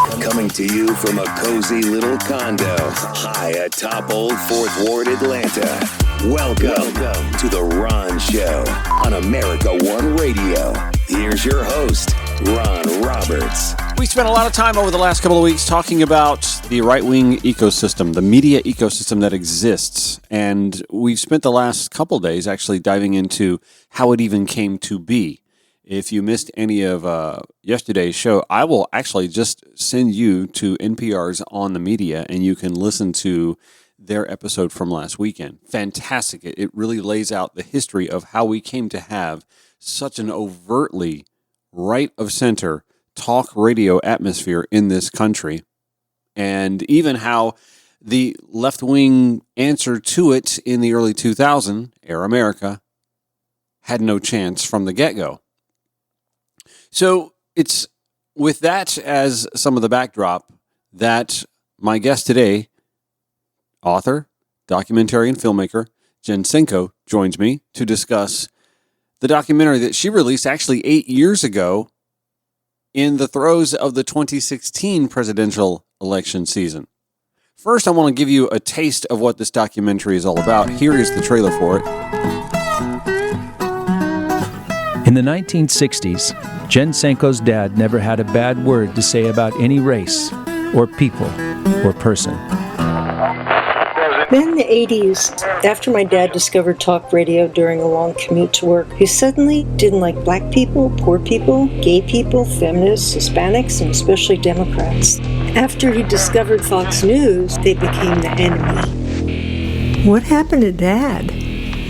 Coming to you from a cozy little condo high atop Old Fourth Ward, Atlanta. Welcome to The Ron Show on America One Radio. Here's your host, Ron Roberts. We spent a lot of time over the last couple of weeks talking about the right-wing ecosystem, the media ecosystem that exists. And we've spent the last couple of days actually diving into how it even came to be. If you missed any of yesterday's show, I will actually just send you to NPR's On the Media, and you can listen to their episode from last weekend. Fantastic. It really lays out the history of how we came to have such an overtly right-of-center talk radio atmosphere in this country, and even how the left-wing answer to it in the early 2000s, Air America, had no chance from the get-go. So it's with that as some of the backdrop that my guest today, author, documentarian, filmmaker, Jen Senko, joins me to discuss the documentary that she released actually 8 years ago in the throes of the 2016 presidential election season. First, I want to give you a taste of what this documentary is all about. Here is the trailer for it. In the 1960s, Jen Senko's dad never had a bad word to say about any race, or people, or person. Then in the 80s, after my dad discovered talk radio during a long commute to work, he suddenly didn't like black people, poor people, gay people, feminists, Hispanics, and especially Democrats. After he discovered Fox News, they became the enemy. What happened to Dad?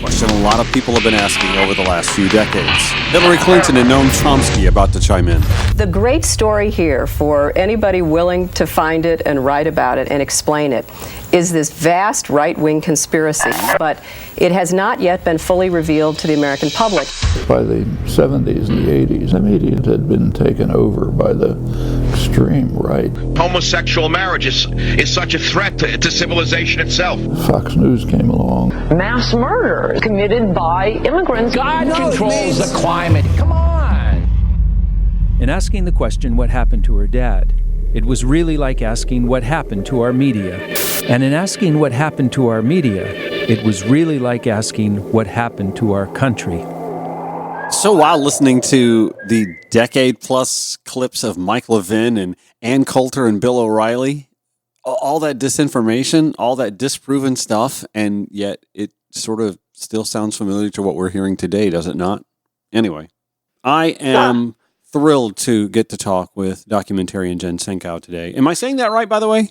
Question a lot of people have been asking over the last few decades. Hillary Clinton and Noam Chomsky about to chime in. The great story here for anybody willing to find it and write about it and explain it is this vast right-wing conspiracy, but it has not yet been fully revealed to the American public. By the 70s and the 80s, the media had been taken over by the extreme right. Homosexual marriage is such a threat to civilization itself. Fox News came along. Mass murder committed by immigrants. God controls the climate. Come on. In asking the question, what happened to her dad, it was really like asking what happened to our media. And in asking what happened to our media, it was really like asking what happened to our country. So while listening to the decade-plus clips of Mike Levin and Ann Coulter and Bill O'Reilly, all that disinformation, all that disproven stuff, and yet it sort of still sounds familiar to what we're hearing today, does it not? Anyway, I am thrilled to get to talk with documentarian Jen Senko today. Am I saying that right, by the way?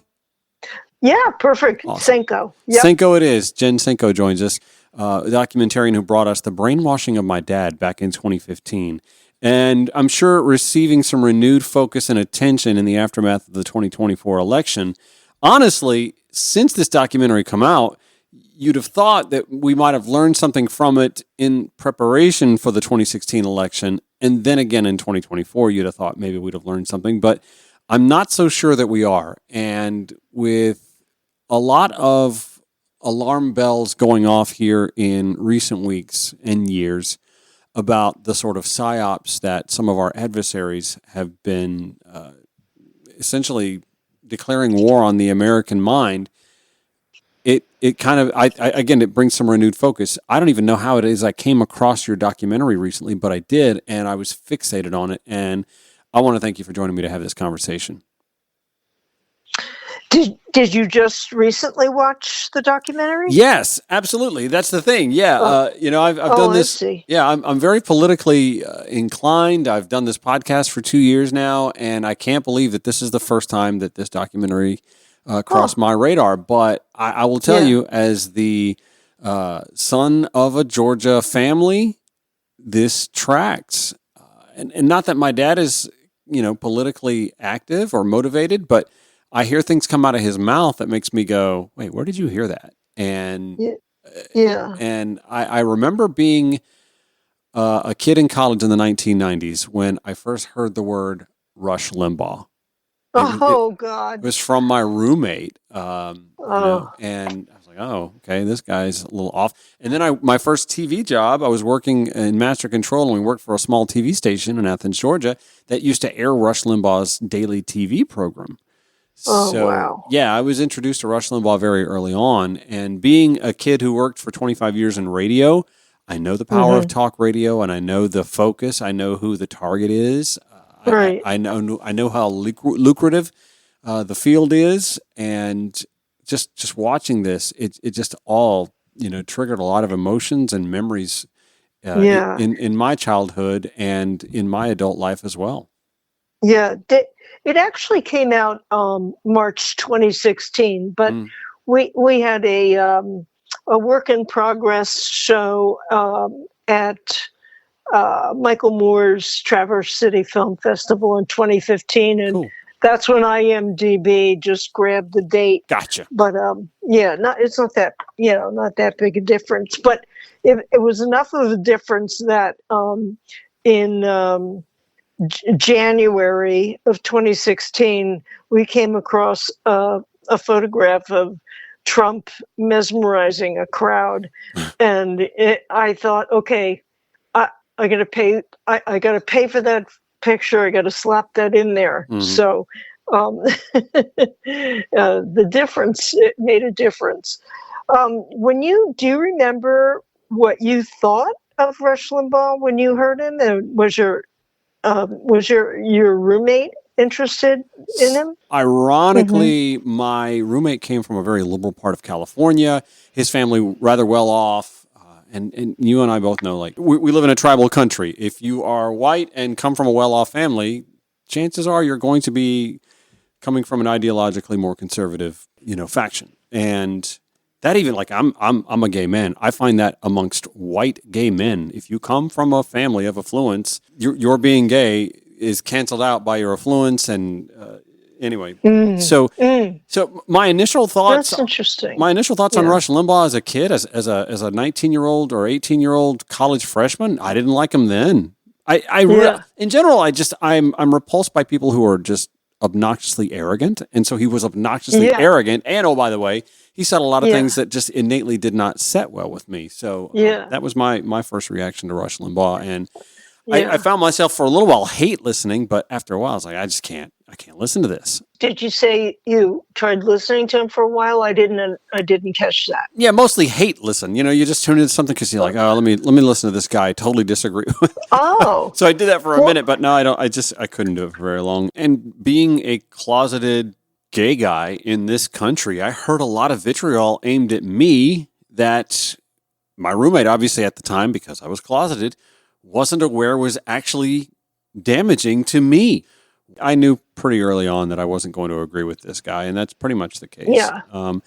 Yeah, perfect. Awesome. Senko. Yep. Senko it is. Jen Senko joins us, a documentarian who brought us The Brainwashing of My Dad back in 2015. And I'm sure receiving some renewed focus and attention in the aftermath of the 2024 election. Honestly, since this documentary come out, you'd have thought that we might have learned something from it in preparation for the 2016 election. And then again in 2024, you'd have thought maybe we'd have learned something. But I'm not so sure that we are. And with a lot of alarm bells going off here in recent weeks and years about the sort of psyops that some of our adversaries have been essentially declaring war on the American mind, it kind of, again, it brings some renewed focus. I don't even know how it is I came across your documentary recently, but I did, and I was fixated on it, and I want to thank you for joining me to have this conversation. Did you just recently watch the documentary? Yes, absolutely. That's the thing. Yeah, I've done this. Yeah, I'm very politically inclined. I've done this podcast for 2 years now, and I can't believe that this is the first time that this documentary crossed my radar. But I will tell you, as the son of a Georgia family, this tracks. And not that my dad is, politically active or motivated, but I hear things come out of his mouth that makes me go, wait, where did you hear that? And and I remember being a kid in college in the 1990s when I first heard the word Rush Limbaugh. God. It was from my roommate. And I was like, like, oh, okay, this guy's a little off. And then my first TV job, I was working in master control, and we worked for a small TV station in Athens, Georgia, that used to air Rush Limbaugh's daily TV program. Oh, So, wow. yeah, I was introduced to Rush Limbaugh very early on. And being a kid who worked for 25 years in radio, I know the power of talk radio, and I know the focus. I know who the target is. Right. I know how lucrative the field is, and just watching this, it just all triggered a lot of emotions and memories in my childhood and in my adult life as well. Yeah, it actually came out March 2016, but we had a work in progress show at Michael Moore's Traverse City Film Festival in 2015, and that's when IMDb just grabbed the date. Gotcha. But it's not that not that big a difference, but it was enough of a difference that in January of 2016, we came across a photograph of Trump mesmerizing a crowd, and I thought, okay, I got to pay. I got to pay for that picture. I got to slap that in there. So the difference, it made a difference. Do you remember what you thought of Rush Limbaugh when you heard him? And was your roommate interested in him? Ironically, my roommate came from a very liberal part of California. His family rather well off. And you and I both know, like, we live in a tribal country. If you are white and come from a well-off family, chances are you're going to be coming from an ideologically more conservative, faction. And that even, like, I'm a gay man. I find that amongst white gay men, if you come from a family of affluence, your being gay is canceled out by your affluence. And anyway, so my initial thoughts. That's interesting. My initial thoughts on Rush Limbaugh as a kid, as a 19-year-old or 18-year-old college freshman, I didn't like him then. In general, I'm repulsed by people who are just obnoxiously arrogant, and so he was obnoxiously arrogant. And oh, by the way, he said a lot of things that just innately did not set well with me. So that was my first reaction to Rush Limbaugh, and I found myself for a little while hate listening, but after a while, I was like, I can't listen to this. Did you say you tried listening to him for a while? I didn't catch that. Yeah, mostly hate listen. You just tune into something because you're like, oh, let me listen to this guy I totally disagree with. Oh. So I did that for a minute, but no, I don't. I couldn't do it for very long. And being a closeted gay guy in this country, I heard a lot of vitriol aimed at me that my roommate, obviously at the time, because I was closeted, wasn't aware was actually damaging to me. I knew pretty early on that I wasn't going to agree with this guy, and that's pretty much the case. Yeah. And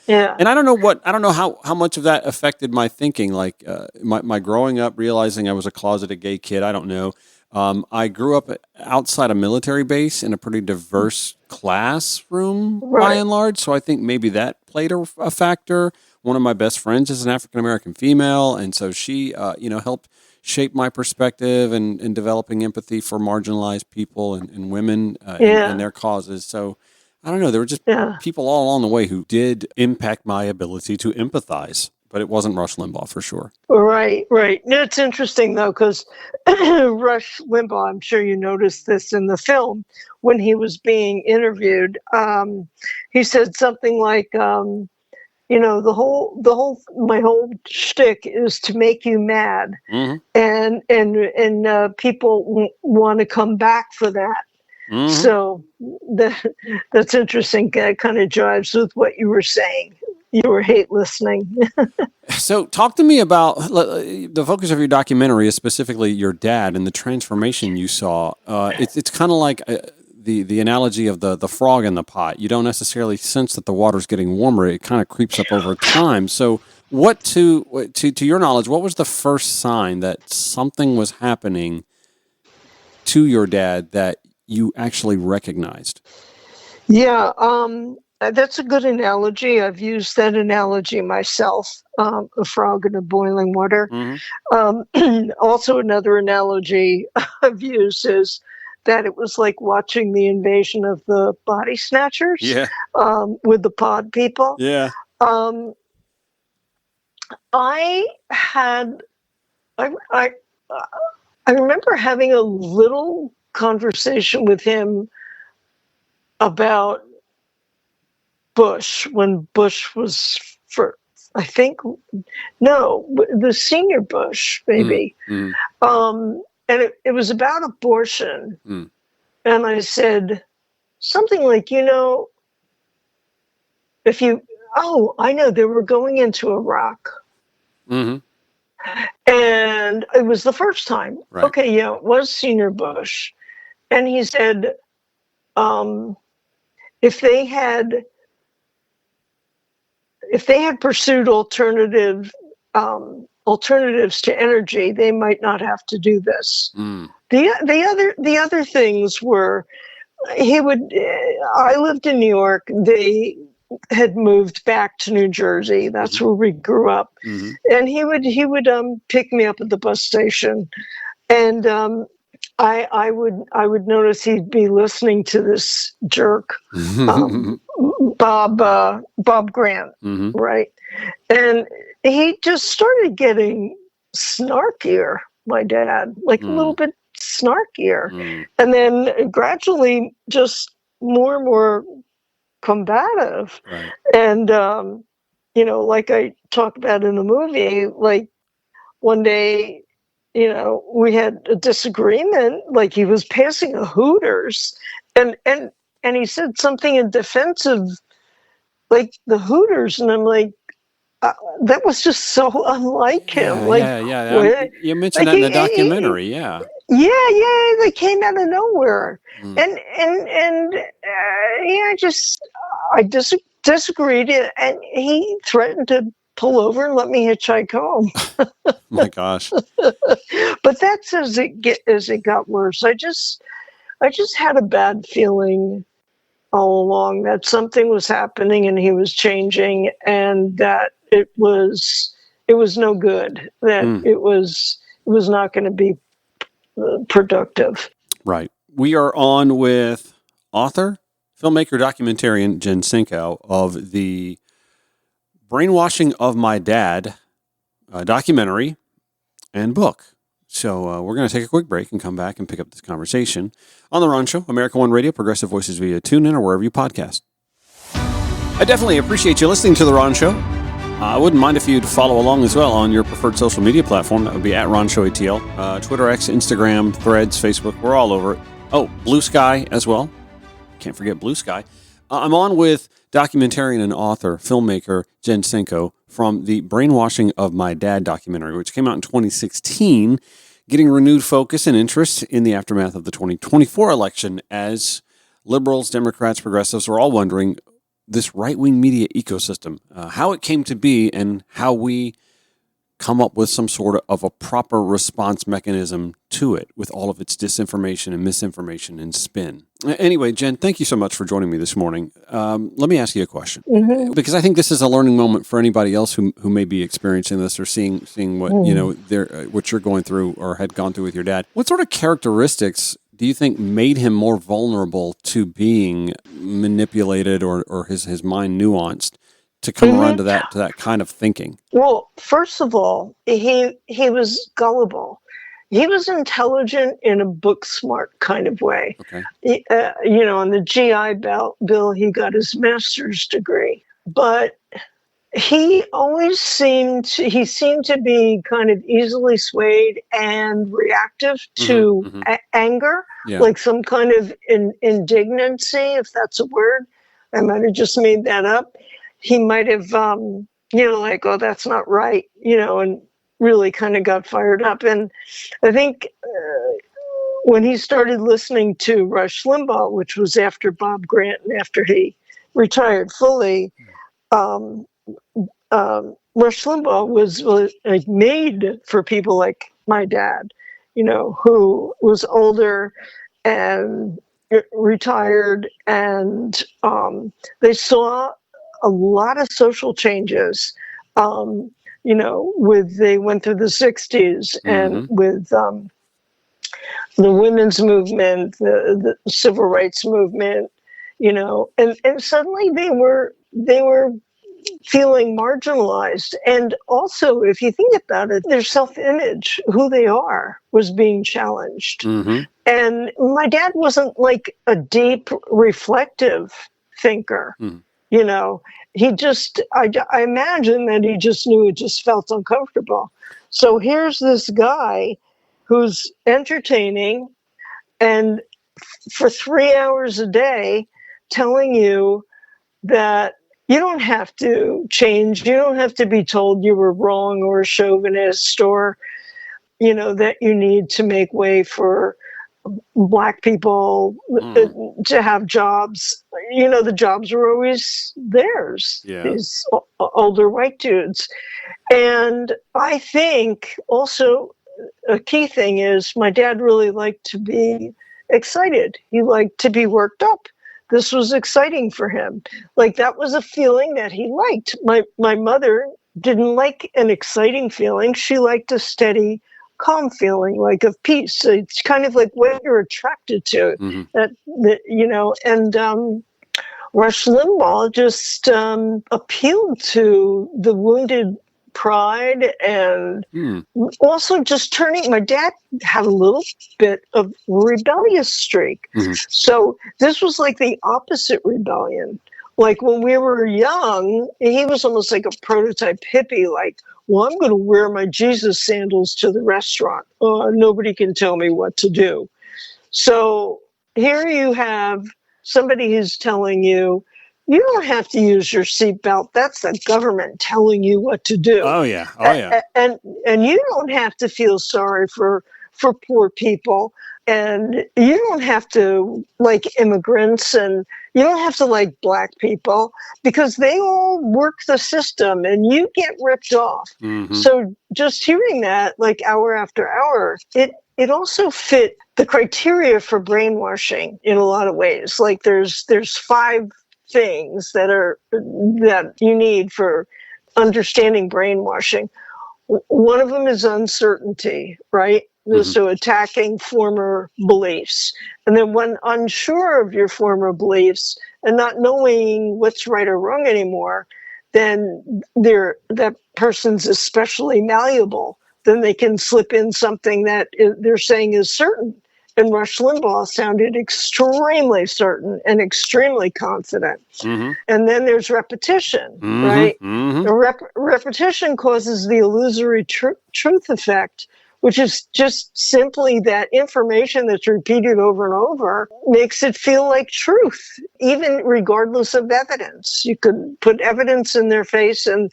I don't know how much of that affected my thinking, like my growing up, realizing I was a closeted gay kid. I don't know. I grew up outside a military base in a pretty diverse classroom by and large, so I think maybe that played a factor. One of my best friends is an African-American female, and so she, helped shape my perspective and developing empathy for marginalized people and women and their causes. So I don't know. There were just people all along the way who did impact my ability to empathize, but it wasn't Rush Limbaugh for sure. Right. It's interesting, though, because Rush Limbaugh, I'm sure you noticed this in the film, when he was being interviewed, he said something like, my whole shtick is to make you mad, and people want to come back for that. So that's interesting. That kind of jives with what you were saying. You were hate listening. So talk to me about the focus of your documentary is specifically your dad and the transformation you saw. It's kind of like the analogy of the frog in the pot. You don't necessarily sense that the water's getting warmer. It kind of creeps up over time. So what to your knowledge, what was the first sign that something was happening to your dad that you actually recognized? Yeah, that's a good analogy. I've used that analogy myself, a frog in a boiling water. Also, another analogy I've used is that it was like watching the invasion of the body snatchers with the pod people. Yeah. I had, I remember having a little conversation with him about Bush when Bush was I think, no, the senior Bush, maybe. And it was about abortion. And I said something like, I know they were going into Iraq. And it was the first time. Right. Okay, yeah, it was senior Bush. And he said, if they had pursued alternatives to energy, they might not have to do this. The other things were, I lived in New York. They had moved back to New Jersey. That's where we grew up. And he would pick me up at the bus station, and I would notice he'd be listening to this jerk, Bob Grant, right? And he just started getting snarkier, my dad, like a little bit snarkier. And then gradually just more and more combative. Right. And, like I talk about in the movie, like one day, we had a disagreement, like he was passing a Hooters, and he said something in defense of like the Hooters, and I'm like, that was just so unlike him. You mentioned that in the documentary. Yeah, they came out of nowhere, and I disagreed, and he threatened to pull over and let me hitchhike home. My gosh. But that's as it got worse. I just had a bad feeling all along that something was happening and he was changing, and that it was no good, that it was not going to be productive. Right. We are on with author, filmmaker, documentarian Jen Cinco of the Brainwashing of My Dad documentary and book. So we're going to take a quick break and come back and pick up this conversation on The Ron Show, America One Radio, Progressive Voices via TuneIn or wherever you podcast. I definitely appreciate you listening to The Ron Show. I wouldn't mind if you'd follow along as well on your preferred social media platform. That would be at Ron Show ATL. Twitter, X, Instagram, Threads, Facebook. We're all over it. Oh, Blue Sky as well. Can't forget Blue Sky. I'm on with documentarian and author, filmmaker Jen Cinco from the Brainwashing of My Dad documentary, which came out in 2016, getting renewed focus and interest in the aftermath of the 2024 election as liberals, Democrats, progressives are all wondering this right-wing media ecosystem, how it came to be and how we come up with some sort of a proper response mechanism to it with all of its disinformation and misinformation and spin. Anyway, Jen, thank you so much for joining me this morning. Let me ask you a question, because I think this is a learning moment for anybody else who may be experiencing this or seeing what what you're going through or had gone through with your dad. What sort of characteristics do you think made him more vulnerable to being manipulated or his mind nuanced to come around to that kind of thinking? Well, first of all, he was gullible. He was intelligent in a book smart kind of way. Okay. On the GI Bill, he got his master's degree, but he always seemed to be kind of easily swayed and reactive to anger, like some kind of indignancy, if that's a word. I might have just made that up. He might have, like, oh, that's not right, and really kind of got fired up. And I think when he started listening to Rush Limbaugh, which was after Bob Grant and after he retired fully, Rush Limbaugh was like made for people like my dad, who was older and retired, and they saw a lot of social changes. They went through the 60s and with the women's movement, the civil rights movement, and suddenly they were feeling marginalized. And also, if you think about it, their self-image, who they are, was being challenged. Mm-hmm. And my dad wasn't like a deep, reflective thinker. You know, he just, I imagine that he just knew it just felt uncomfortable. So here's this guy who's entertaining and for 3 hours a day telling you that you don't have to change. You don't have to be told you were wrong or a chauvinist or, you know, that you need to make way for Black people to have jobs. You know, the jobs were always theirs, these older white dudes. And I think also a key thing is my dad really liked to be excited. He liked to be worked up. This was exciting for him. Like, that was a feeling that he liked. My mother didn't like an exciting feeling. She liked a steady, calm feeling, like of peace. It's kind of like what you're attracted to. That you know, and Rush Limbaugh just appealed to the wounded pride and also just turning. My dad had a little bit of rebellious streak. So this was like the opposite rebellion. Like when we were young, he was almost like a prototype hippie, like, well, I'm going to wear my Jesus sandals to the restaurant. Nobody can tell me what to do. So here you have somebody who's telling you, you don't have to use your seatbelt. That's the government telling you what to do. Oh, yeah. Oh, yeah. And you don't have to feel sorry for poor people. And you don't have to like immigrants, and you don't have to like Black people, because they all work the system and you get ripped off. So just hearing that like hour after hour, it also fit the criteria for brainwashing in a lot of ways. Like there's 5 things that you need for understanding brainwashing. One of them is uncertainty, right? So attacking former beliefs. And then when unsure of your former beliefs and not knowing what's right or wrong anymore, then that person's especially malleable. Then they can slip in something that they're saying is certain. And Rush Limbaugh sounded extremely certain and extremely confident. And then there's repetition, right? Repetition causes the illusory truth effect, which is just simply that information that's repeated over and over makes it feel like truth, even regardless of evidence. You could put evidence in their face and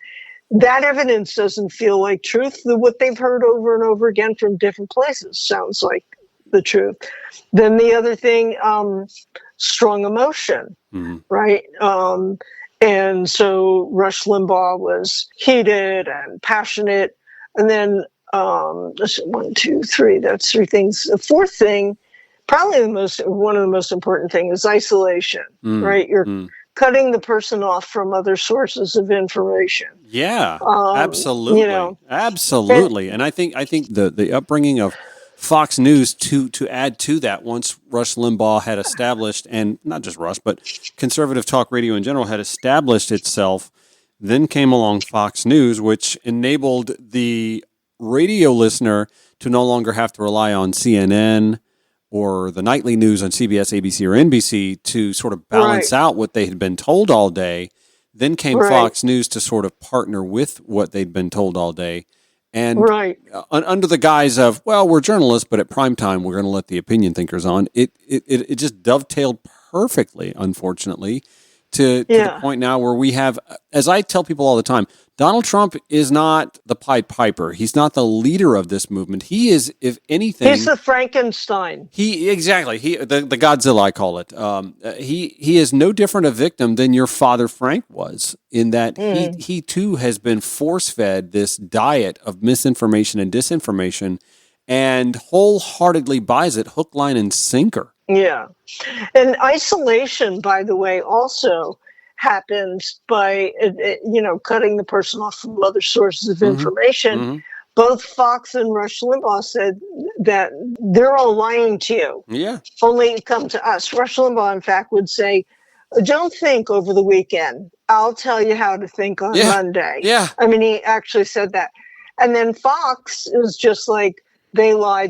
that evidence doesn't feel like truth. What they've heard over and over again from different places sounds like the truth. Then the other thing, strong emotion, right? And so Rush Limbaugh was heated and passionate. And then, 1, 2, 3, that's 3 things. The 4th thing, probably one of the most important things, is isolation, right? You're cutting the person off from other sources of information. Yeah, absolutely. You know, absolutely. And I think the upbringing of Fox News to add to that, once Rush Limbaugh had established, and not just Rush, but conservative talk radio in general had established itself, then came along Fox News, which enabled the radio listener to no longer have to rely on CNN or the nightly news on CBS, ABC, or NBC to sort of balance out what they had been told all day. Then came Fox News to sort of partner with what they'd been told all day. And under the guise of, well, we're journalists, but at prime time, we're going to let the opinion thinkers on. It just dovetailed perfectly, unfortunately, to the point now where we have, as I tell people all the time, Donald Trump is not the Pied Piper. He's not the leader of this movement. He is, if anything, he's the Frankenstein. The Godzilla, I call it. He is no different a victim than your father Frank was, in that he too has been force-fed this diet of misinformation and disinformation, and wholeheartedly buys it hook, line, and sinker. Yeah. And isolation, by the way, also happens by, cutting the person off from other sources of information. Both Fox and Rush Limbaugh said that they're all lying to you. Yeah. Only come to us. Rush Limbaugh, in fact, would say, don't think over the weekend. I'll tell you how to think on Monday. Yeah. I mean, he actually said that. And then Fox is just like, they lie,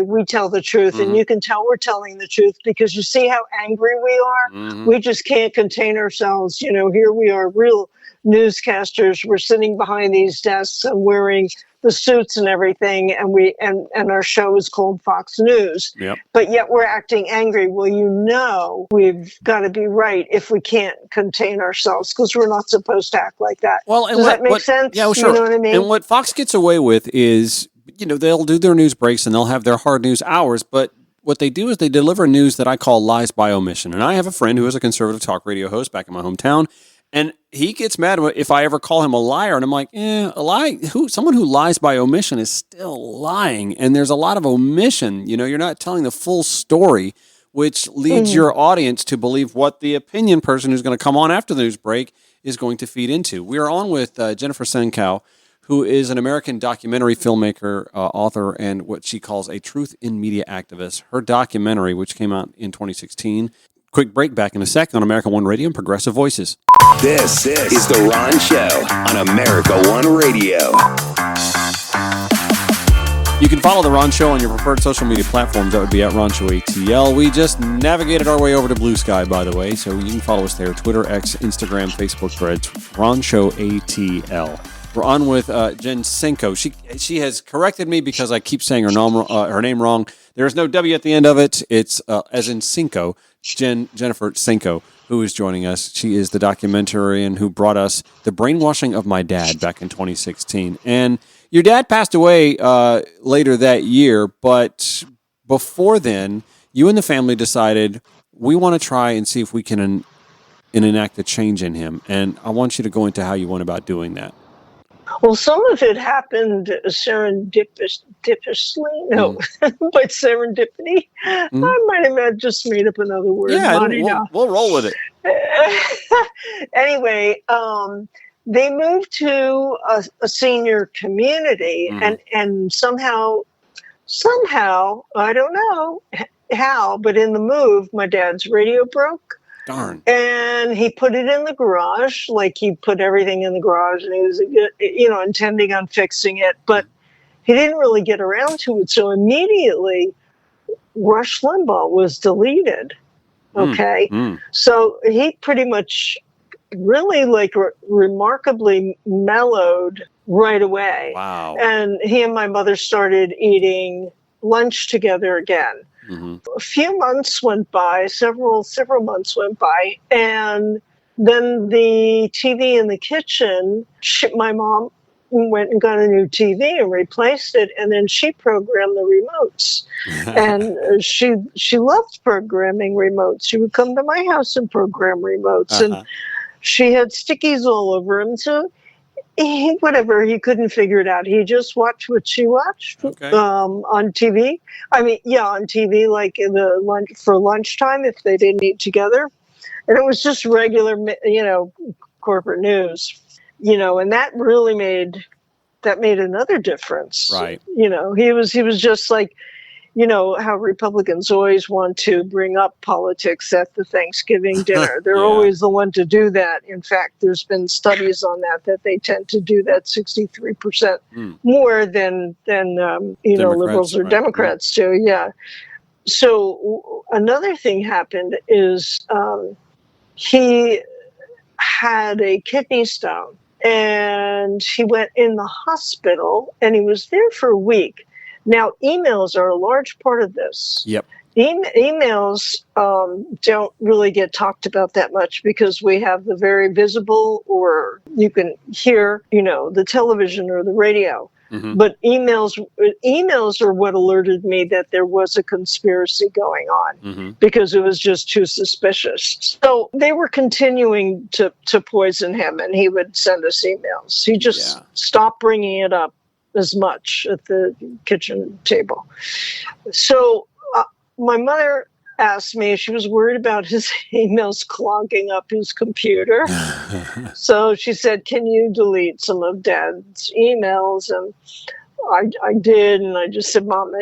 we tell the truth. Mm-hmm. And you can tell we're telling the truth because you see how angry we are. Mm-hmm. We just can't contain ourselves. You know, here we are, real newscasters. We're sitting behind these desks and wearing the suits and everything, and our show is called Fox News. Yep. But yet we're acting angry. Well, you know, we've got to be right if we can't contain ourselves, because we're not supposed to act like that. Well, and does that make sense? Yeah, well, sure. You know what I mean? And what Fox gets away with is, you know, they'll do their news breaks and they'll have their hard news hours, but what they do is they deliver news that I call lies by omission. And I have a friend who is a conservative talk radio host back in my hometown, and he gets mad if I ever call him a liar. And I'm like, a lie? Someone who lies by omission is still lying. And there's a lot of omission. You know, you're not telling the full story, which leads your audience to believe what the opinion person who's going to come on after the news break is going to feed into. We are on with Jennifer Senkow, who is an American documentary filmmaker, author, and what she calls a truth in media activist. Her documentary, which came out in 2016. Quick break, back in a second on America One Radio and Progressive Voices. This is The Ron Show on America One Radio. You can follow The Ron Show on your preferred social media platforms. That would be at Ron Show ATL. We just navigated our way over to Blue Sky, by the way, so you can follow us there. Twitter, X, Instagram, Facebook, Threads, Ron Show ATL. We're on with Jen Senkow. She has corrected me because I keep saying her name wrong. There's no W at the end of it. It's as in Senkow. Jennifer Senkow, who is joining us. She is the documentarian who brought us The Brainwashing of My Dad back in 2016. And your dad passed away later that year, but before then, you and the family decided we want to try and see if we can enact a change in him. And I want you to go into how you went about doing that. Well, some of it happened serendipitously, but serendipity. I might have just made up another word. Yeah, we'll roll with it. Anyway, they moved to a senior community, and somehow, I don't know how, but in the move, my dad's radio broke. Darn. And he put it in the garage, like he put everything in the garage, and he was, intending on fixing it, but he didn't really get around to it. So immediately, Rush Limbaugh was deleted. Okay. So he pretty much really remarkably mellowed right away. Wow. And he and my mother started eating lunch together again. A few months went by, several months went by, and then the TV in the kitchen, my mom went and got a new TV and replaced it, and then she programmed the remotes. And she loved programming remotes. She would come to my house and program remotes, and she had stickies all over him, so he couldn't figure it out. He just watched what she watched on TV. On TV, like for lunchtime if they didn't eat together. And it was just regular, corporate news, and that really made another difference. Right. He was just like, how Republicans always want to bring up politics at the Thanksgiving dinner. They're always the one to do that. In fact, there's been studies on that they tend to do that 63% more than liberals or Democrats do. Yeah. So another thing happened is he had a kidney stone, and he went in the hospital, and he was there for a week. Now, emails are a large part of this. Yep. Emails don't really get talked about that much because we have the very visible, or you can hear, the television or the radio. But emails are what alerted me that there was a conspiracy going on because it was just too suspicious. So they were continuing to poison him, and he would send us emails. He just stopped bringing it up as much at the kitchen table. So my mother asked me, she was worried about his emails clogging up his computer. So she said, can you delete some of Dad's emails? And I did. And I just said, Mom,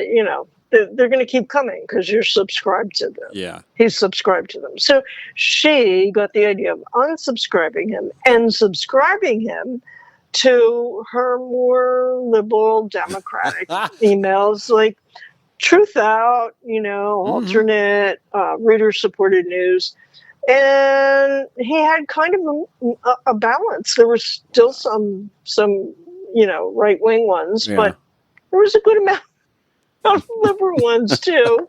they're going to keep coming because you're subscribed to them. Yeah. He's subscribed to them. So she got the idea of unsubscribing him and subscribing him to her more liberal democratic emails like Truth Out, alternate, reader-supported news. And he had kind of a balance. There were still some right-wing ones, but there was a good amount of liberal ones too.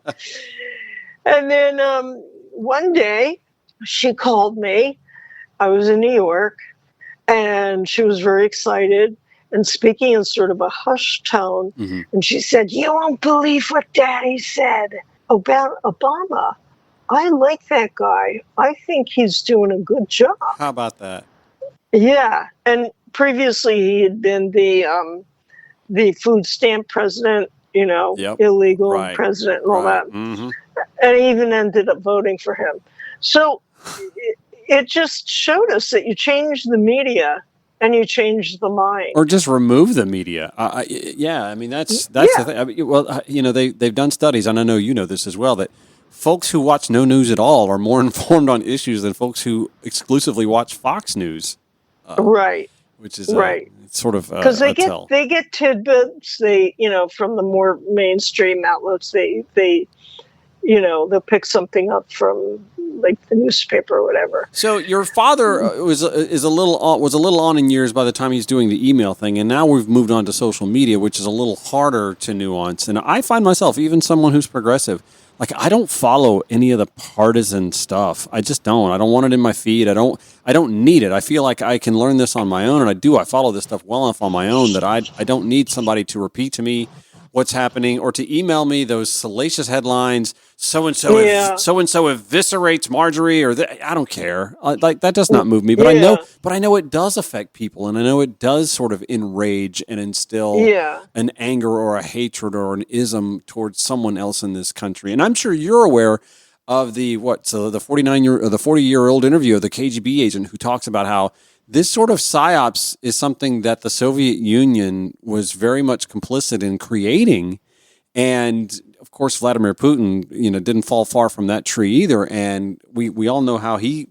And then one day she called me. I was in New York, and she was very excited and speaking in sort of a hushed tone. Mm-hmm. And she said, "You won't believe what Daddy said about Obama. I like that guy. I think he's doing a good job." How about that? Yeah. And previously he had been the food stamp president, illegal president and all that. Mm-hmm. And he even ended up voting for him. So it just showed us that you change the media and you change the mind. Or just remove the media. I mean, that's the thing. I mean, they've done studies, and I know you know this as well, that folks who watch no news at all are more informed on issues than folks who exclusively watch Fox News. Right. Which is sort of because they get tidbits. From the more mainstream outlets, they'll pick something up from like the newspaper or whatever. So your father was a little on in years by the time he's doing the email thing, and now we've moved on to social media, which is a little harder to nuance. And I find myself, even someone who's progressive, like I don't follow any of the partisan stuff. I just don't. I don't want it in my feed. I don't need it. I feel like I can learn this on my own, and I do. I follow this stuff well enough on my own that I don't need somebody to repeat to me what's happening or to email me those salacious headlines. So and so eviscerates Marjorie, or I don't care. Like that does not move me. But I know it does affect people, and I know it does sort of enrage and instill an anger or a hatred or an ism towards someone else in this country. And I'm sure you're aware of the 40-year-old interview of the KGB agent who talks about how this sort of psyops is something that the Soviet Union was very much complicit in creating. And of course, Vladimir Putin, didn't fall far from that tree either. And we all know how he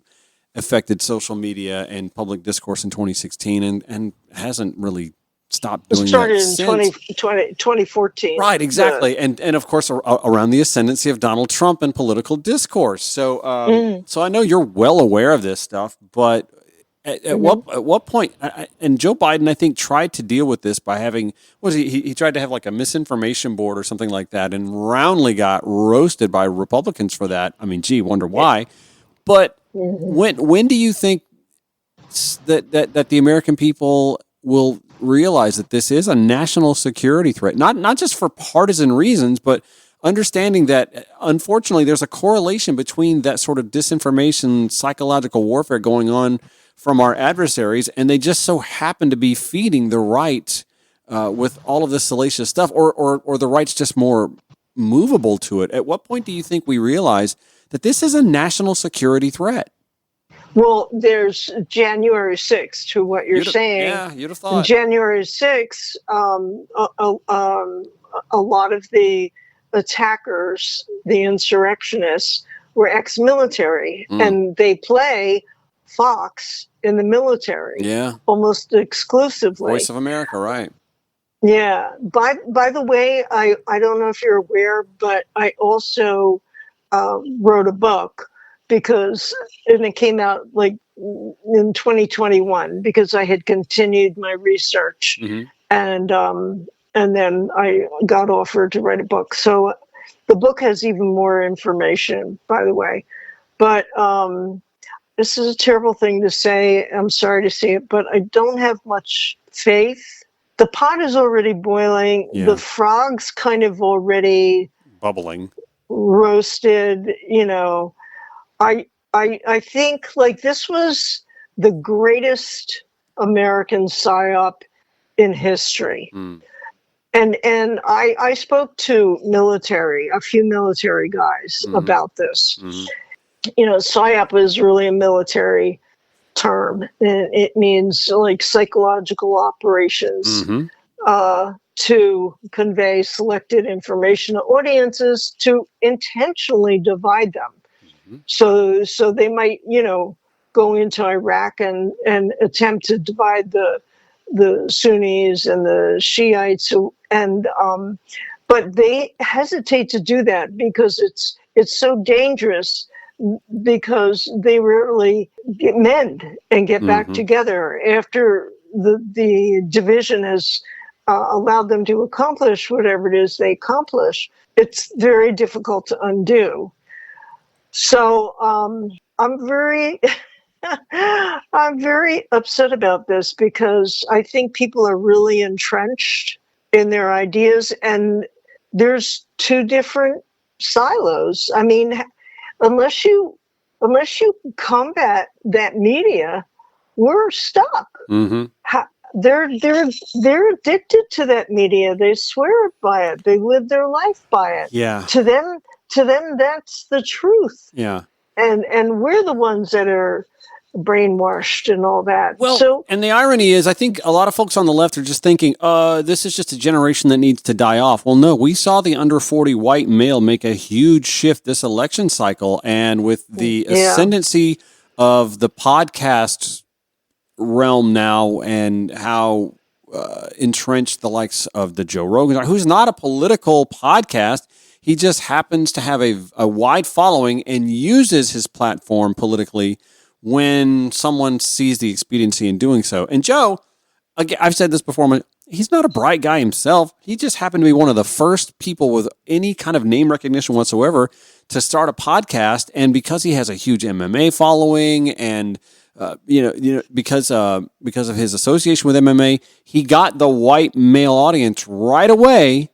affected social media and public discourse in 2016 and hasn't really stopped doing that since. Started in 2014. Right, exactly. And of course, around the ascendancy of Donald Trump and political discourse. So, so I know you're well aware of this stuff, but at what point, and Joe Biden, I think, tried to deal with this by having, he tried to have like a misinformation board or something like that and roundly got roasted by Republicans for that. I mean, wonder why. But when do you think that the American people will realize that this is a national security threat? Not just for partisan reasons, but understanding that, unfortunately, there's a correlation between that sort of disinformation, psychological warfare going on from our adversaries, and they just so happen to be feeding the right with all of this salacious stuff, or the right's just more movable to it. At what point do you think we realize that this is a national security threat? Well, there's January 6th to what you're saying. Yeah, you'd have thought. January 6th, a lot of the attackers, the insurrectionists, were ex-military, and they play Fox in the military, almost exclusively. Voice of America, right? Yeah. By the way, I don't know if you're aware, but I also wrote a book and it came out like in 2021 because I had continued my research, and then I got offered to write a book. So the book has even more information, by the way, but. This is a terrible thing to say. I'm sorry to say it, but I don't have much faith. The pot is already boiling. Yeah. The frog's kind of already bubbling, roasted. I think like this was the greatest American psyop in history. And I spoke to a few military guys about this. PSYOP is really a military term, and it means like psychological operations to convey selected information to audiences to intentionally divide them. So they might, go into Iraq and attempt to divide the Sunnis and the Shiites, but they hesitate to do that because it's so dangerous, because they rarely mend and get back together after the division has allowed them to accomplish whatever it is they accomplish. It's very difficult to undo. So I'm very I'm very upset about this, because I think people are really entrenched in their ideas, and there's two different silos. I mean, unless you combat that media, we're stuck. They're addicted to that media. They swear by it. They live their life by it. Yeah. To them, that's the truth. Yeah. And we're the ones that are brainwashed and all that. Well, and the irony is, I think a lot of folks on the left are just thinking, this is just a generation that needs to die off. Well, no, we saw the under 40 white male make a huge shift this election cycle. And with the ascendancy of the podcast realm now, and how entrenched the likes of the Joe Rogan are, who's not a political podcast. He just happens to have a wide following and uses his platform politically when someone sees the expediency in doing so. And Joe, again, I've said this before, he's not a bright guy himself. He just happened to be one of the first people with any kind of name recognition whatsoever to start a podcast. And because he has a huge MMA following, and because of his association with MMA, he got the white male audience right away,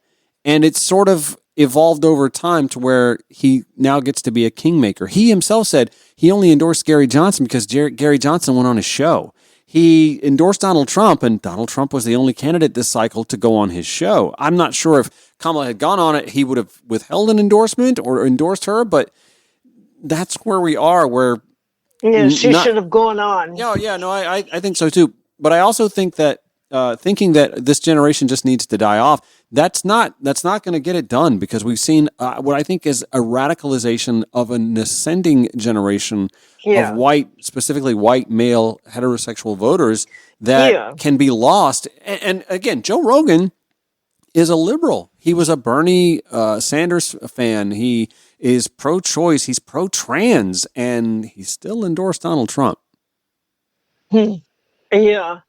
and it's sort of evolved over time to where he now gets to be a kingmaker. He himself said he only endorsed Gary Johnson because Gary Johnson went on his show. He endorsed Donald Trump, and Donald Trump was the only candidate this cycle to go on his show. I'm not sure if Kamala had gone on it, he would have withheld an endorsement or endorsed her, but that's where we are, where... Yeah, she should have gone on. I think so too. But I also think that thinking that this generation just needs to die off, that's not going to get it done, because we've seen what I think is a radicalization of an ascending generation of specifically white male heterosexual voters that can be lost. And again, Joe Rogan is a liberal. He was a Bernie Sanders fan. He is pro-choice. He's pro-trans, and he still endorsed Donald Trump. Yeah.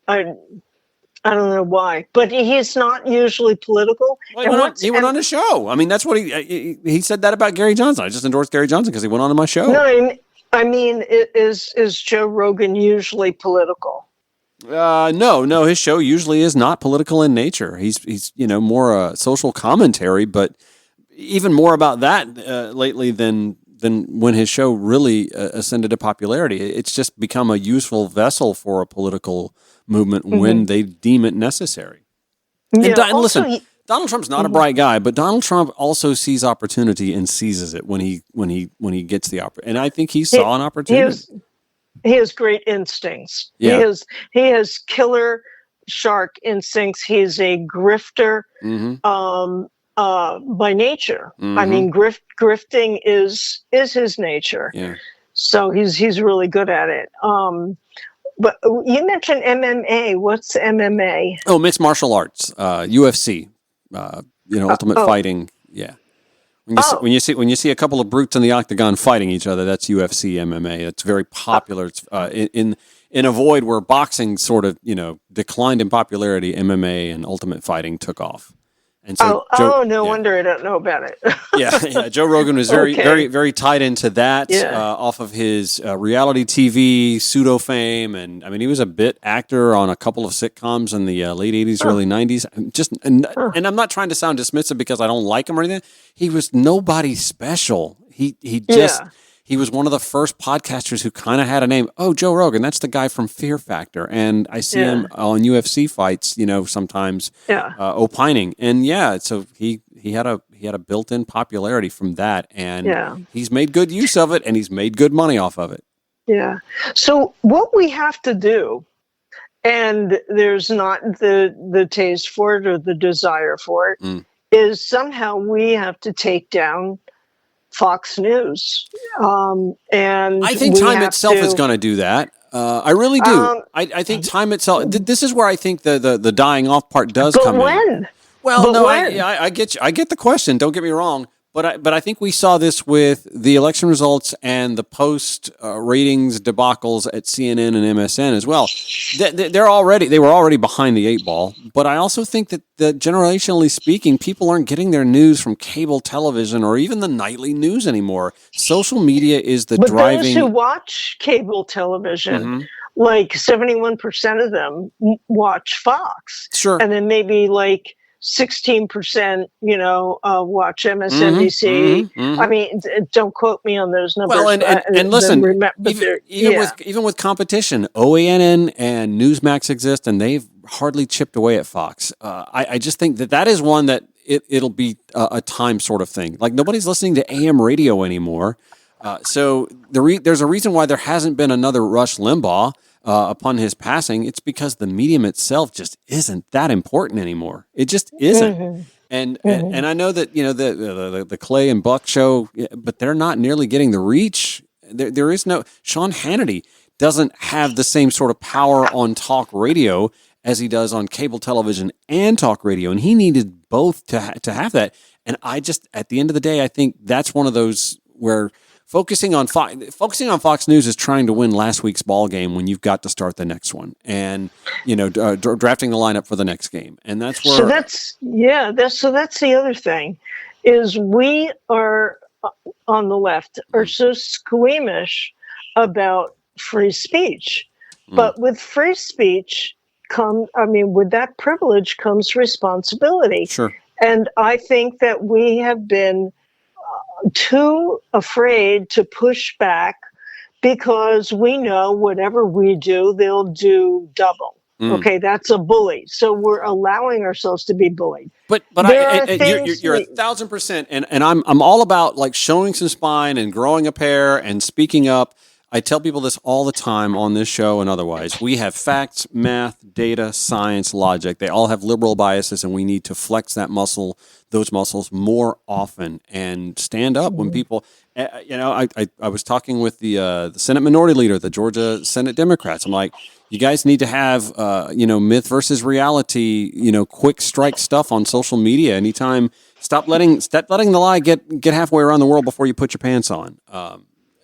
I don't know why, but he's not usually political. Well, he went on a show. I mean, that's what he said that about Gary Johnson. I just endorsed Gary Johnson because he went on my show. No, I mean, is Joe Rogan usually political? No. His show usually is not political in nature. He's more a social commentary, but even more about that lately than when his show really ascended to popularity. It's just become a useful vessel for a political movement when they deem it necessary. Yeah, and listen, Donald Trump's not a bright guy, but Donald Trump also sees opportunity and seizes it when he gets the opportunity. And I think he saw an opportunity. He has great instincts. Yeah. He has killer shark instincts. He's a grifter by nature. I mean, grifting is his nature. Yeah. So he's really good at it. But you mentioned MMA. What's MMA? Oh, mixed martial arts, UFC, ultimate fighting. Yeah. When you see a couple of brutes in the octagon fighting each other, that's UFC MMA. It's very popular. It's in a void where boxing sort of declined in popularity. MMA and ultimate fighting took off. And so no wonder I don't know about it. yeah. Joe Rogan was very, very tied into that off of his reality TV pseudo fame, and I mean he was a bit actor on a couple of sitcoms in the late '80s, early '90s. And I'm not trying to sound dismissive because I don't like him or anything. He was nobody special. He was one of the first podcasters who kind of had a name. Oh, Joe Rogan, that's the guy from Fear Factor. And I see him on UFC fights, sometimes opining. And so he had a built-in popularity from that. And he's made good use of it, and he's made good money off of it. Yeah. So what we have to do, and there's not the taste for it or the desire for it, is somehow we have to take down Fox News. And I think time itself is going to do that. I really do. I think time itself. This is where I think the dying off part does come in. Well, no, I get you. I get the question. Don't get me wrong. But I think we saw this with the election results and the post ratings debacles at CNN and MSN as well. They were already behind the eight ball. But I also think that generationally speaking, people aren't getting their news from cable television or even the nightly news anymore. Social media is the driving. Those who watch cable television, like 71% of them watch Fox. Sure, and then maybe like 16%, watch MSNBC. I mean, don't quote me on those numbers. Well, and listen, even with competition, OANN and Newsmax exist, and they've hardly chipped away at Fox. I just think that is one that it'll be a time sort of thing. Like nobody's listening to AM radio anymore. So there's a reason why there hasn't been another Rush Limbaugh. Upon his passing, it's because the medium itself just isn't that important anymore. It just isn't. And I know that the Clay and Buck show, but they're not nearly getting the reach. There is no Sean Hannity doesn't have the same sort of power on talk radio as he does on cable television and talk radio, and he needed both to have that. And I just at the end of the day, I think that's one of those where. Focusing on Fox News is trying to win last week's ball game when you've got to start the next one, and drafting the lineup for the next game, and that's where. So that's the other thing, is we are on the left are so squeamish about free speech, but with free speech with that privilege comes responsibility. Sure, and I think that we have been too afraid to push back because we know whatever we do, they'll do double. Okay, that's a bully. So we're allowing ourselves to be bullied. But you're 1,000%, and I'm all about like showing some spine and growing a pair and speaking up. I tell people this all the time on this show and otherwise. We have facts, math, data, science, logic. They all have liberal biases, and we need to flex those muscles more often and stand up when people. I was talking with the Senate Minority Leader, the Georgia Senate Democrats. I'm like, you guys need to have myth versus reality, quick strike stuff on social media anytime. Stop letting the lie get halfway around the world before you put your pants on.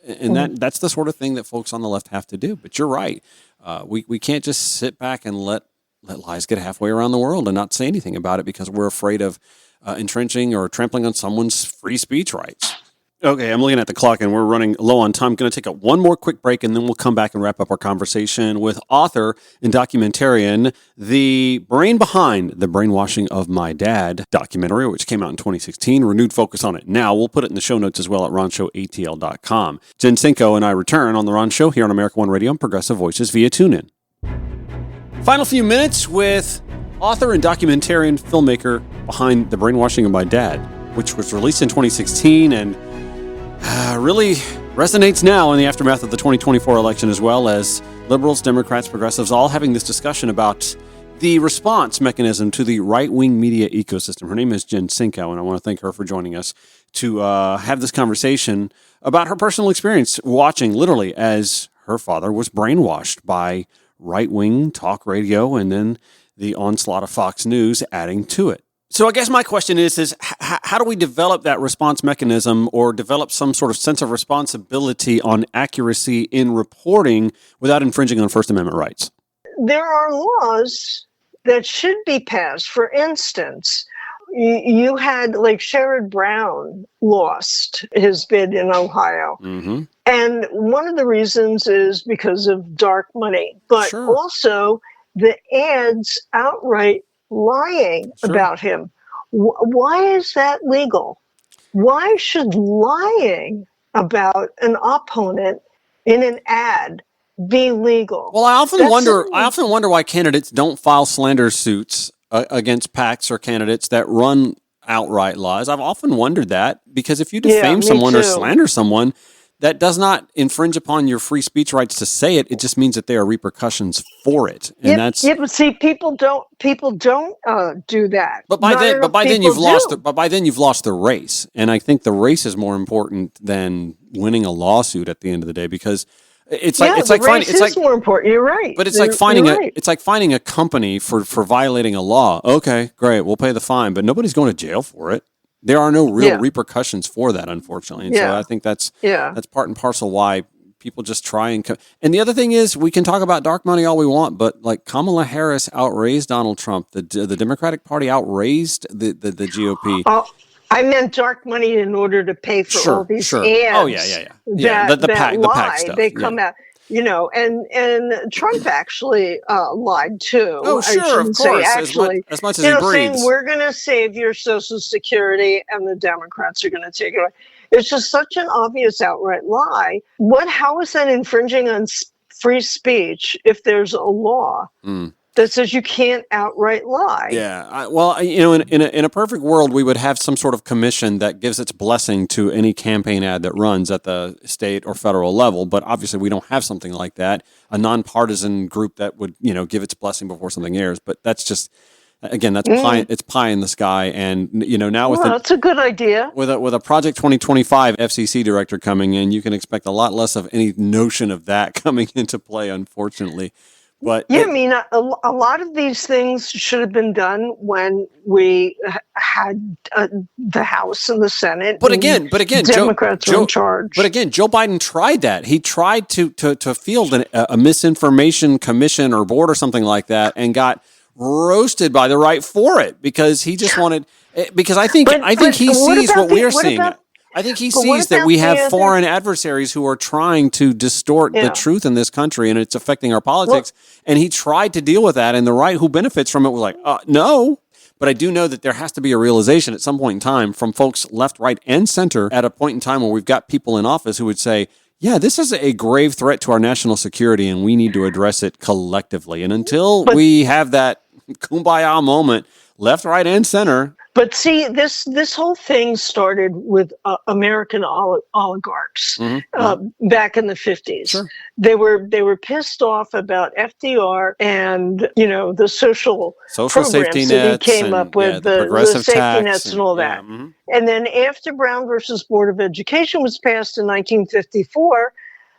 And that's the sort of thing that folks on the left have to do. But you're right. We can't just sit back and let lies get halfway around the world and not say anything about it because we're afraid of entrenching or trampling on someone's free speech rights. Okay, I'm looking at the clock and we're running low on time. I'm going to take one more quick break and then we'll come back and wrap up our conversation with author and documentarian, the brain behind The Brainwashing of My Dad documentary, which came out in 2016. Renewed focus on it now. We'll put it in the show notes as well at ronshowatl.com. Jen Cinco and I return on The Ron Show here on America One Radio and Progressive Voices via TuneIn. Final few minutes with author and documentarian filmmaker behind The Brainwashing of My Dad, which was released in 2016 and really resonates now in the aftermath of the 2024 election, as well as liberals, Democrats, progressives, all having this discussion about the response mechanism to the right-wing media ecosystem. Her name is Jen Cinco, and I want to thank her for joining us to have this conversation about her personal experience watching literally as her father was brainwashed by right-wing talk radio and then the onslaught of Fox News adding to it. So I guess my question is how do we develop that response mechanism or develop some sort of sense of responsibility on accuracy in reporting without infringing on First Amendment rights? There are laws that should be passed. For instance, you had like Sherrod Brown lost his bid in Ohio. Mm-hmm. And one of the reasons is because of dark money, but also the ads outright lying about him. Why is that legal? Why should lying about an opponent in an ad be legal? Well, I often wonder why candidates don't file slander suits against PACs or candidates that run outright lies. I've often wondered that because if you defame someone or slander someone, that does not infringe upon your free speech rights to say it. It just means that there are repercussions for it, and that's. Yeah, but see, people don't do that. But by then you've lost the race, and I think the race is more important than winning a lawsuit at the end of the day, because it's more important. You're right. But it's like finding a company for violating a law. Okay, great, we'll pay the fine, but nobody's going to jail for it. There are no real repercussions for that, unfortunately. And so I think that's part and parcel why people just try and and the other thing is, we can talk about dark money all we want, but like Kamala Harris outraised Donald Trump. The Democratic Party outraised the GOP. I meant dark money in order to pay for all these ads. Oh yeah. The PAC stuff. They come out. And Trump actually lied too. Oh, sure, of course. As much as he breathes. Saying we're going to save your Social Security and the Democrats are going to take it away. It's just such an obvious outright lie. How is that infringing on free speech if there's a law that says you can't outright lie? Yeah. In a perfect world, we would have some sort of commission that gives its blessing to any campaign ad that runs at the state or federal level. But obviously, we don't have something like that. A nonpartisan group that would, give its blessing before something airs. But that's just, again, that's pie. It's pie in the sky. And now that's a good idea. With a Project 2025 FCC director coming in, you can expect a lot less of any notion of that coming into play, unfortunately. But a lot of these things should have been done when we had the House and the Senate. But again, Democrats were in charge. But again, Joe Biden tried that. He tried to field a misinformation commission or board or something like that, and got roasted by the right for it, because he just wanted. Because I think he sees what we're seeing. I think he sees that we have foreign adversaries who are trying to distort the truth in this country, and it's affecting our politics. And he tried to deal with that, and the right, who benefits from it, was like, no. But I do know that there has to be a realization at some point in time from folks left, right, and center, at a point in time where we've got people in office who would say, yeah, this is a grave threat to our national security, and we need to address it collectively. And until we have that kumbaya moment, left, right, and center. But see, this whole thing started with American oligarchs back in the 50s. Sure. They were pissed off about FDR and the social safety nets that he came up with, the safety nets and all that. And then after Brown versus Board of Education was passed in 1954.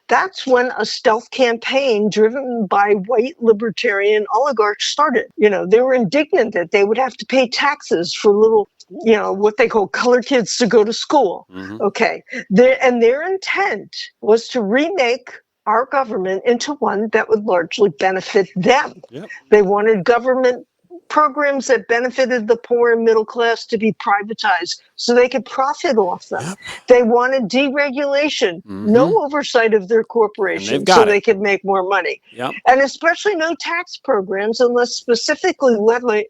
That's when a stealth campaign driven by white libertarian oligarchs started. They were indignant that they would have to pay taxes for little, what they call colored kids to go to school. Okay. Their intent was to remake our government into one that would largely benefit them. Yep. They wanted government programs that benefited the poor and middle class to be privatized so they could profit off them. Yep. They wanted deregulation, no oversight of their corporations so they could make more money. Yep. And especially no tax programs unless specifically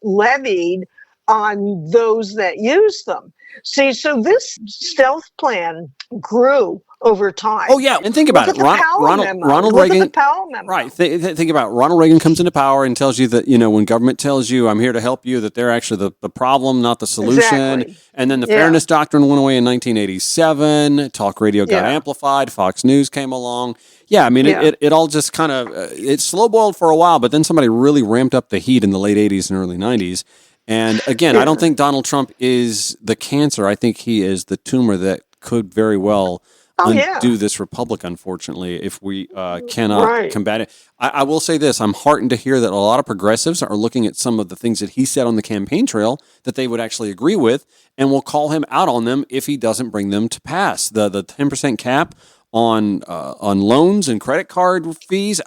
levied on those that use them. See, so this stealth plan grew over time. Oh yeah, and think about it. Ronald Reagan. Right. Think about it. Ronald Reagan comes into power and tells you that when government tells you I'm here to help you, that they're actually the problem, not the solution. Exactly. And then the Fairness Doctrine went away in 1987. Talk radio got amplified. Fox News came along. Yeah, I mean it all just kind of it slow boiled for a while, but then somebody really ramped up the heat in the late 80s and early 90s. And again, I don't think Donald Trump is the cancer. I think he is the tumor that could very well undo this republic, unfortunately, if we cannot combat it. I will say this. I'm heartened to hear that a lot of progressives are looking at some of the things that he said on the campaign trail that they would actually agree with, and will call him out on them if he doesn't bring them to pass. The 10% cap on loans and credit card fees,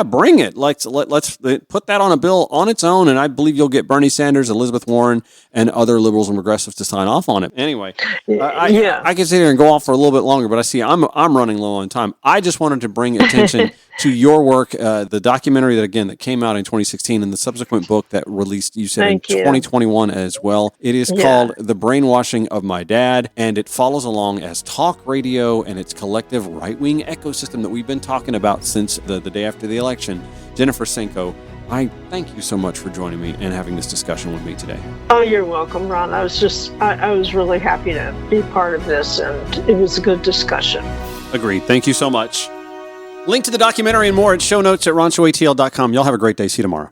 bring it. Let's put that on a bill on its own, and I believe you'll get Bernie Sanders, Elizabeth Warren, and other liberals and progressives to sign off on it. Anyway, I can sit here and go off for a little bit longer, but I see I'm running low on time. I just wanted to bring attention to your work, the documentary that came out in 2016, and the subsequent book that released, you said, in 2021 as well. It is called The Brainwashing of My Dad, and it follows along as talk radio and its collective right-wing ecosystem that we've been talking about since the day after the election. Jennifer Senko, I thank you so much for joining me and having this discussion with me today. Oh, you're welcome, Ron. I was really happy to be part of this, and it was a good discussion. Agreed. Thank you so much. Link to the documentary and more at show notes at ronshowatl.com. Y'all have a great day. See you tomorrow.